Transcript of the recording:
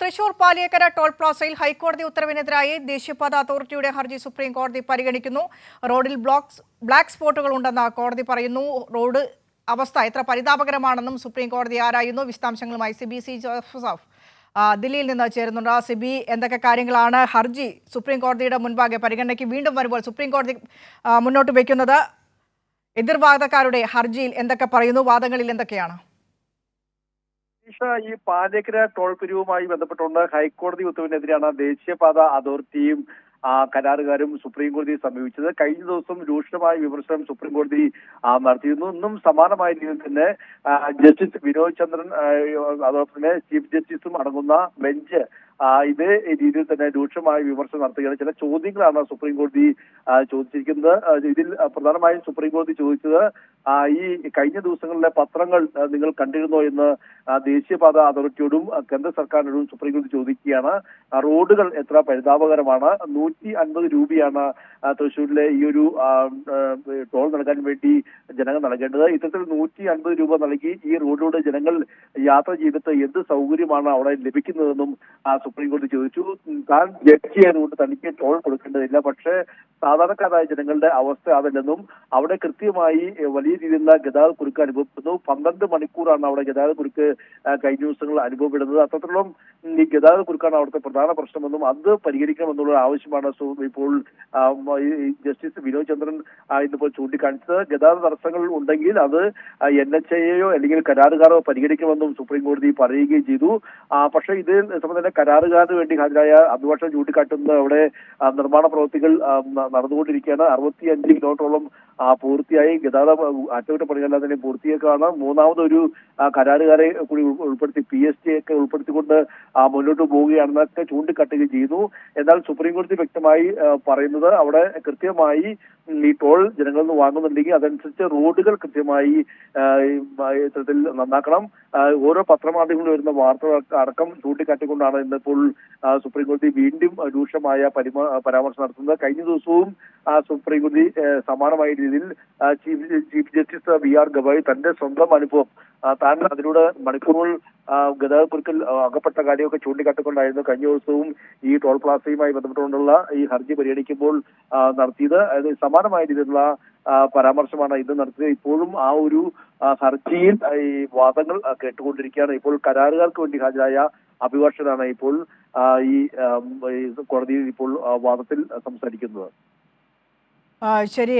Thrissur Paliyekkara toll പ്ലാസയിൽ ഹൈക്കോടതി ഉത്തരവിനെതിരായി ദേശീയപാത അതോറിറ്റിയുടെ ഹർജി സുപ്രീം കോടതി പരിഗണിക്കുന്നു. റോഡിൽ ബ്ലാക്ക് സ്പോട്ടുകൾ ഉണ്ടെന്ന് കോടതി പറയുന്നു. റോഡ് അവസ്ഥ എത്ര പരിതാപകരമാണെന്നും സുപ്രീം കോടതി ആരായുന്നു. വിശദാംശങ്ങളുമായി സിബി ജോസഫ് ദില്ലിയിൽ നിന്ന് ചേരുന്നുണ്ട്. സിബി, എന്തൊക്കെ കാര്യങ്ങളാണ് ഹർജി സുപ്രീം കോടതിയുടെ മുൻപാകെ പരിഗണനയ്ക്ക് വീണ്ടും വരുമ്പോൾ സുപ്രീം കോടതി മുന്നോട്ട് വയ്ക്കുന്നത്? എതിർവാദക്കാരുടെ ഹർജിയിൽ എന്തൊക്കെ പറയുന്നു? വാദങ്ങളിൽ എന്തൊക്കെയാണ്? ഈ പാലേക്കര ടോൾ പിരിവുമായി ബന്ധപ്പെട്ടുകൊണ്ട് ഹൈക്കോടതി ഉത്തരവിനെതിരെയാണ് ദേശീയപാത അതോറിറ്റിയും കരാറുകാരും സുപ്രീം കോടതിയെ സമീപിച്ചത്. കഴിഞ്ഞ ദിവസം രൂക്ഷമായ വിമർശനം സുപ്രീം കോടതി നടത്തിയിരുന്നു. ഇന്നും സമാനമായ രീതിയിൽ തന്നെ ജസ്റ്റിസ് വിനോദ് ചന്ദ്രൻ അതോടൊപ്പം തന്നെ ചീഫ് ജസ്റ്റിസും അടങ്ങുന്ന ബെഞ്ച് ഇതേ രീതിയിൽ തന്നെ രൂക്ഷമായ വിമർശനം നടത്തുകയാണ്. ചില ചോദ്യങ്ങളാണ് സുപ്രീം കോടതി ചോദിച്ചിരിക്കുന്നത്. ഇതിൽ പ്രധാനമായും സുപ്രീം കോടതി ചോദിച്ചത് ഈ കഴിഞ്ഞ ദിവസങ്ങളിലെ പത്രങ്ങൾ നിങ്ങൾ കണ്ടിരുന്നോ എന്ന് ദേശീയപാത അതോറിറ്റിയോടും കേന്ദ്ര സർക്കാരിനോടും സുപ്രീം കോടതി ചോദിക്കുകയാണ്. റോഡുകൾ എത്ര പരിതാപകരമാണ്. 150 രൂപയാണ് തൃശ്ശൂരിലെ ഈ ഒരു ടോൾ നൽകാൻ വേണ്ടി ജനങ്ങൾ നൽകേണ്ടത്. ഇത്തരത്തിൽ 150 രൂപ നൽകി ഈ റോഡിലൂടെ ജനങ്ങൾ യാത്ര ചെയ്തിട്ട് എന്ത് സൗകര്യമാണ് അവിടെ ലഭിക്കുന്നതെന്നും സുപ്രീം കോടതി ചോദിച്ചു. താൻ ജഡ്ജി ആയതുകൊണ്ട് തനിക്ക് ടോൾ കൊടുക്കേണ്ടതില്ല, പക്ഷേ സാധാരണക്കാരായ ജനങ്ങളുടെ അവസ്ഥ അതല്ലെന്നും അവിടെ കൃത്യമായി വലിയ രീതിയിലുള്ള ഗതാഗത കുരുക്ക് അനുഭവപ്പെടുന്നു. 12 മണിക്കൂറാണ് അവിടെ ഗതാഗത കുരുക്ക് കഴിഞ്ഞ ദിവസങ്ങൾ അനുഭവപ്പെടുന്നത്. അത്രത്തോളം ഈ ഗതാഗത കുരുക്കാണ് അവിടുത്തെ പ്രധാന പ്രശ്നമെന്നും അത് പരിഹരിക്കണമെന്നുള്ള ആവശ്യമാണ് ഇപ്പോൾ ജസ്റ്റിസ് വിനോദ് ചന്ദ്രൻ ഇന്നിപ്പോൾ ചൂണ്ടിക്കാണിച്ചത്. ഗതാഗത തടസ്സങ്ങൾ ഉണ്ടെങ്കിൽ അത് NHAയോ അല്ലെങ്കിൽ കരാറുകാരോ പരിഹരിക്കുമെന്നും സുപ്രീം കോടതി പറയുകയും ചെയ്തു. പക്ഷേ ഇത് സംബന്ധിച്ച കരാറുകാരന് വേണ്ടി ഹാജരായ അഭിഭാഷകൻ ചൂണ്ടിക്കാട്ടുന്നത് അവിടെ നിർമ്മാണ പ്രവൃത്തികൾ നടന്നുകൊണ്ടിരിക്കുകയാണ്. 65 കിലോമീറ്ററോളം പൂർത്തിയായി. ഗതാഗത അറ്റകുറ്റപ്പണികളെല്ലാം തന്നെ പൂർത്തിയാക്കാണ്. മൂന്നാമതൊരു കരാറുകാരെ കൂടി ഉൾപ്പെടുത്തി PST ഒക്കെ ഉൾപ്പെടുത്തിക്കൊണ്ട് മുന്നോട്ട് പോവുകയാണെന്നൊക്കെ ചൂണ്ടിക്കാട്ടുകയും ചെയ്യുന്നു. എന്നാൽ സുപ്രീം കോടതി വ്യക്തമായി പറയുന്നത് അവിടെ കൃത്യമായി ഈ ടോൾ ജനങ്ങളിൽ നിന്ന് വാങ്ങുന്നുണ്ടെങ്കിൽ അതനുസരിച്ച് റോഡുകൾ കൃത്യമായി ഇത്തരത്തിൽ നന്നാക്കണം. ഓരോ പത്രമാധ്യമങ്ങളിൽ വരുന്ന വാർത്തകൾ അടക്കം ചൂണ്ടിക്കാട്ടിക്കൊണ്ടാണ് ഇന്നിപ്പോൾ സുപ്രീം കോടതി വീണ്ടും രൂക്ഷമായ പരാമർശം നടത്തുന്നത്. കഴിഞ്ഞ ദിവസവും സുപ്രീം കോടതി സമാനമായ രീതിയിൽ ചീഫ് ജസ്റ്റിസ് BR ഗവായി തന്റെ സ്വന്തം അനുഭവം താൻ അതിലൂടെ മണിക്കൂറുകൾ ഗതാഗതക്കുരുക്കിൽ അകപ്പെട്ട കാര്യമൊക്കെ ചൂണ്ടിക്കാട്ടിക്കൊണ്ടായിരുന്നു കഴിഞ്ഞ ദിവസവും ഈ ടോൾ പ്ലാസയുമായി ബന്ധപ്പെട്ടുകൊണ്ടുള്ള ഈ ഹർജി പരിഗണിക്കുമ്പോൾ നടത്തിയത്. അത് സമാനമായ രീതിയിലുള്ള പരാമർശമാണ് ഇത് നടത്തിയത്. ഇപ്പോഴും ആ ഒരു ഹർജിയിൽ ഈ വാദങ്ങൾ കേട്ടുകൊണ്ടിരിക്കുകയാണ്. ഇപ്പോൾ കരാറുകാർക്ക് വേണ്ടി ഹാജരായ അഭിഭാഷകനാണ് ഇപ്പോൾ ഈ കോടതിയിൽ ഇപ്പോൾ വാദത്തിൽ സംസാരിക്കുന്നത്. ശരി.